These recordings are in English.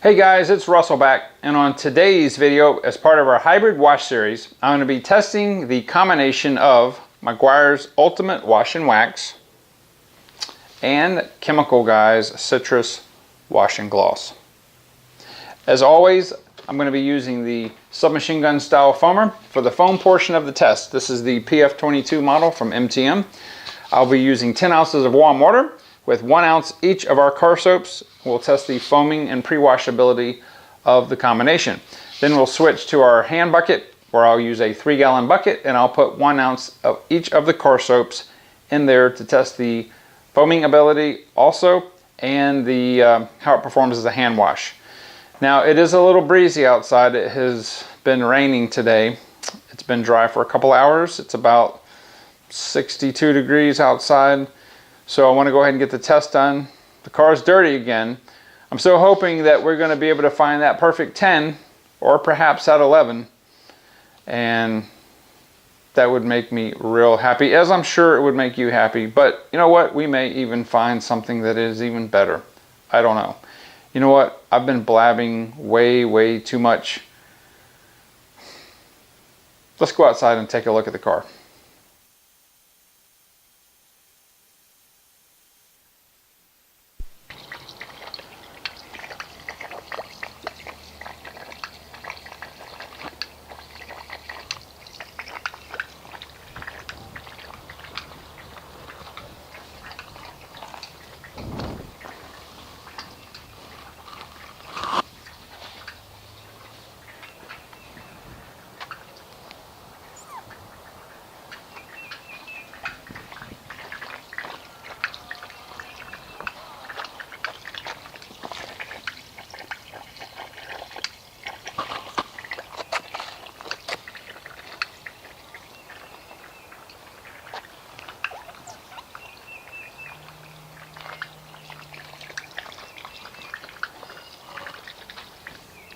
Hey guys, it's Russell back, and on today's video, as part of our hybrid wash series, I'm going to be testing the combination of Meguiars Ultimate Wash and Wax and Chemical Guys Citrus Wash and Gloss. As always, I'm going to be using the submachine gun style foamer for the foam portion of the test. This is the PF22 model from MTM. I'll be using 10 ounces of warm water with 1 ounce each of our car soaps. We'll test the foaming and pre-washability of the combination. Then we'll switch to our hand bucket, where I'll use a 3-gallon bucket, and I'll put 1 ounce of each of the car soaps in there to test the foaming ability also, and the how it performs as a hand wash. Now, it is a little breezy outside. It has been raining today. It's been dry for a couple hours. It's about 62 degrees outside. So I want to go ahead and get the test done. The car's dirty again. I'm still hoping that we're going to be able to find that perfect 10 or perhaps that 11. And that would make me real happy, as I'm sure it would make you happy. But you know what? We may even find something that is even better. I don't know. You know what? I've been blabbing way too much. Let's go outside and take a look at the car.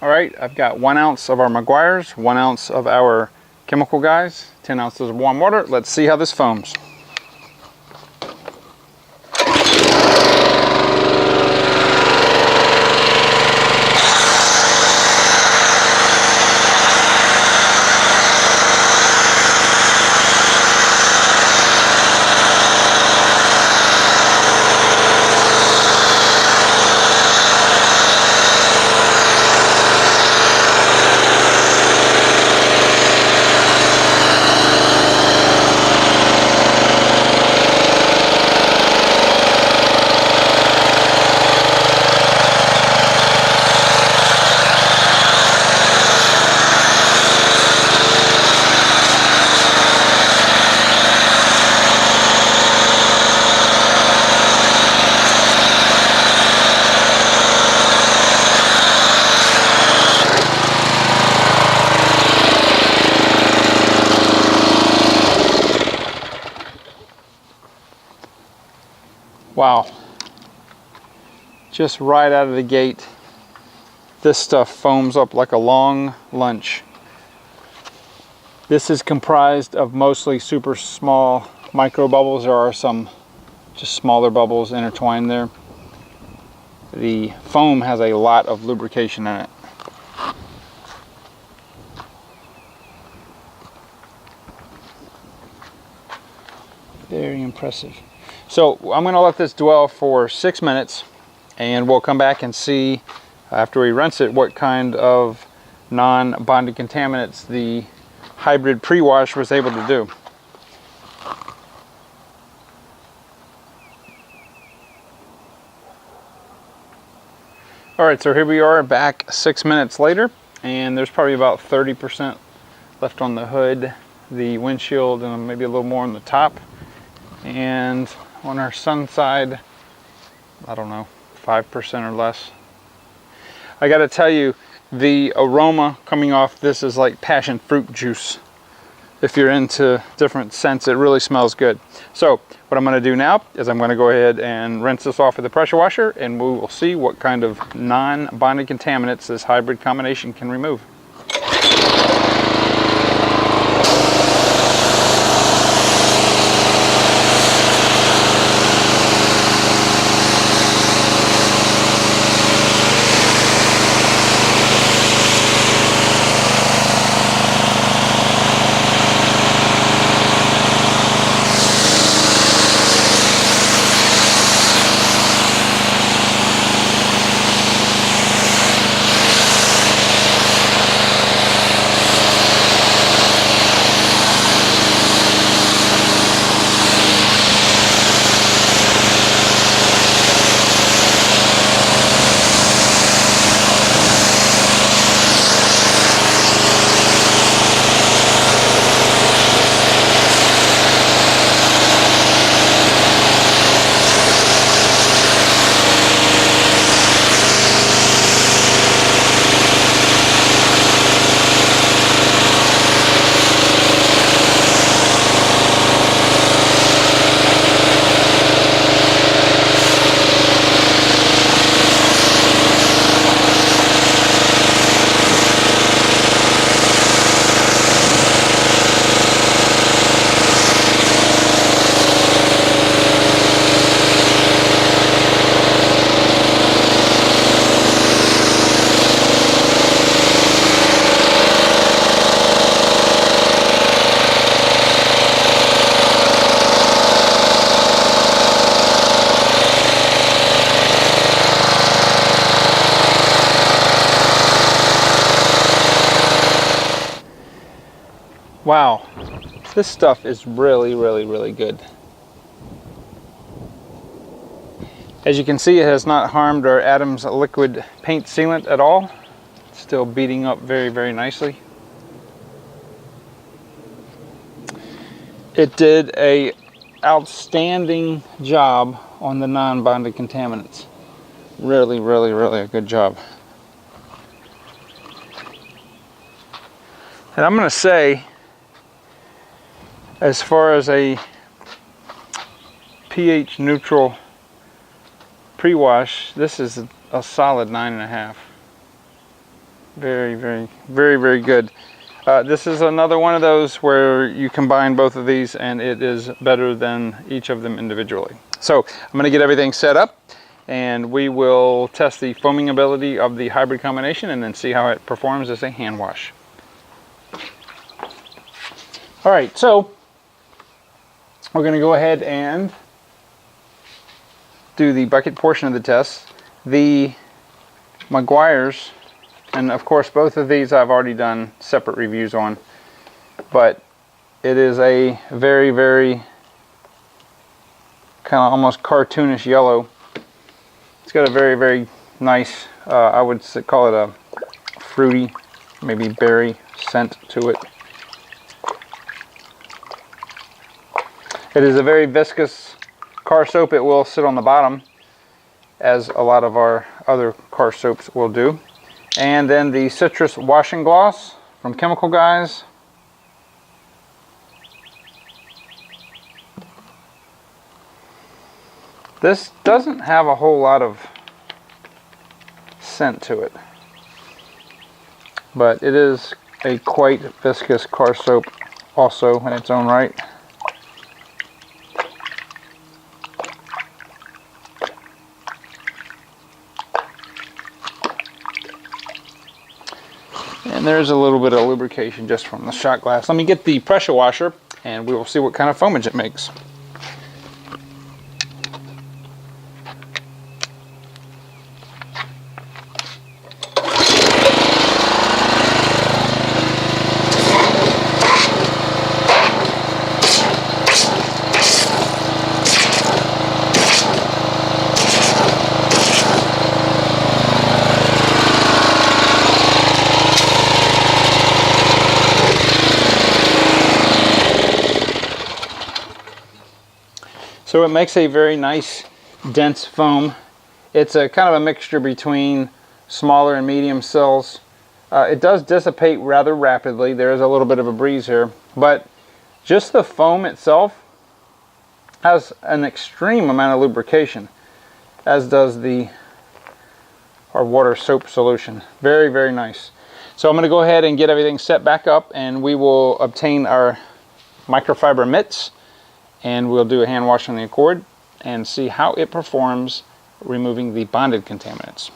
All right, I've got 1 ounce of our Meguiars, 1 ounce of our Chemical Guys, 10 ounces of warm water. Let's see how this foams. Wow, just right out of the gate, this stuff foams up like a long lunch. This is comprised of mostly super small micro bubbles. There are some just smaller bubbles intertwined there. The foam has a lot of lubrication in it. Very impressive. So I'm going to let this dwell for 6 minutes, and we'll come back and see after we rinse it what kind of non-bonded contaminants the hybrid pre-wash was able to do. All right, so here we are back 6 minutes later, and there's probably about 30% left on the hood, the windshield, and maybe a little more on the top. And on our sun side, I don't know, 5% or less. I gotta tell you, the aroma coming off this is like passion fruit juice. If you're into different scents, it really smells good. So what I'm gonna do now is I'm gonna go ahead and rinse this off with a pressure washer, and we will see what kind of non-bonded contaminants this hybrid combination can remove. Wow, this stuff is really, really, really good. As you can see, it has not harmed our Adams liquid paint sealant at all. It's still beating up very, very nicely. It did a outstanding job on the non-bonded contaminants. Really, really, really a good job. And I'm going to say, as far as a pH neutral pre-wash, this is a solid 9.5. Very, very, very, very good. This is another one of those where you combine both of these and it is better than each of them individually. So I'm going to get everything set up and we will test the foaming ability of the hybrid combination and then see how it performs as a hand wash. All right, so we're going to go ahead and do the bucket portion of the test. The Meguiars, and of course both of these I've already done separate reviews on, but it is a very, very kind of almost cartoonish yellow. It's got a very, very nice, I would call it a fruity, maybe berry scent to it. It is a very viscous car soap. It will sit on the bottom, as a lot of our other car soaps will do. And then the citrus washing gloss from Chemical Guys. This doesn't have a whole lot of scent to it, but it is a quite viscous car soap also in its own right. And there's a little bit of lubrication just from the shot glass. Let me get the pressure washer and we will see what kind of foamage it makes. So it makes a very nice dense foam. It's a kind of a mixture between smaller and medium cells. It does dissipate rather rapidly. There is a little bit of a breeze here, but just the foam itself has an extreme amount of lubrication, as does our water soap solution. Very, very nice. So I'm going to go ahead and get everything set back up and we will obtain our microfiber mitts and we'll do a hand wash on the Accord and see how it performs removing the bonded contaminants.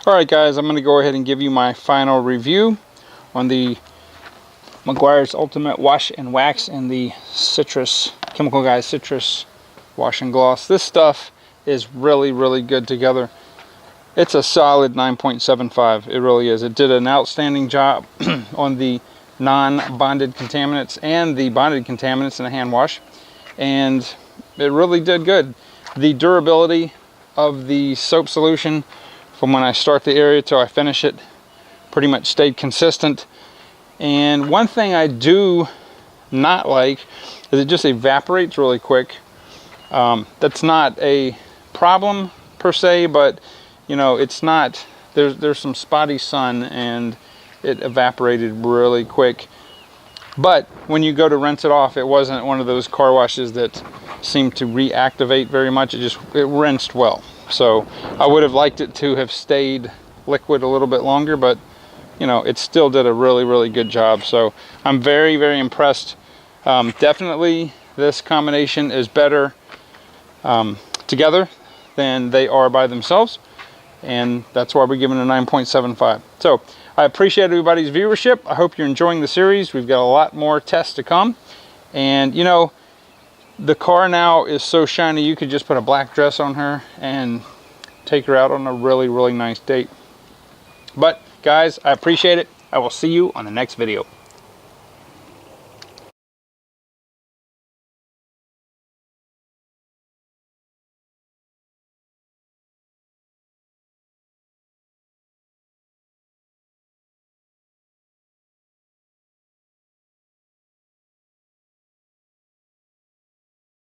Alright guys, I'm going to go ahead and give you my final review on the Meguiars Ultimate Wash and Wax and the Citrus, Chemical Guys Citrus Wash and Gloss. This stuff is really, really good together. It's a solid 9.75. It really is. It did an outstanding job on the non-bonded contaminants and the bonded contaminants in a hand wash. And it really did good. The durability of the soap solution from when I start the area till I finish it pretty much stayed consistent. And one thing I do not like is it just evaporates really quick. That's not a problem per se, but you know, it's not, there's some spotty sun and it evaporated really quick. But when you go to rinse it off, it wasn't one of those car washes that seemed to reactivate very much. It rinsed well. So I would have liked it to have stayed liquid a little bit longer, but you know, it still did a really, really good job. So I'm very, very impressed. Definitely this combination is better together than they are by themselves. And that's why we're giving it a 9.75. So I appreciate everybody's viewership. I hope you're enjoying the series. We've got a lot more tests to come. And you know, the car now is so shiny, you could just put a black dress on her and take her out on a really, really nice date. But guys, I appreciate it. I will see you on the next video.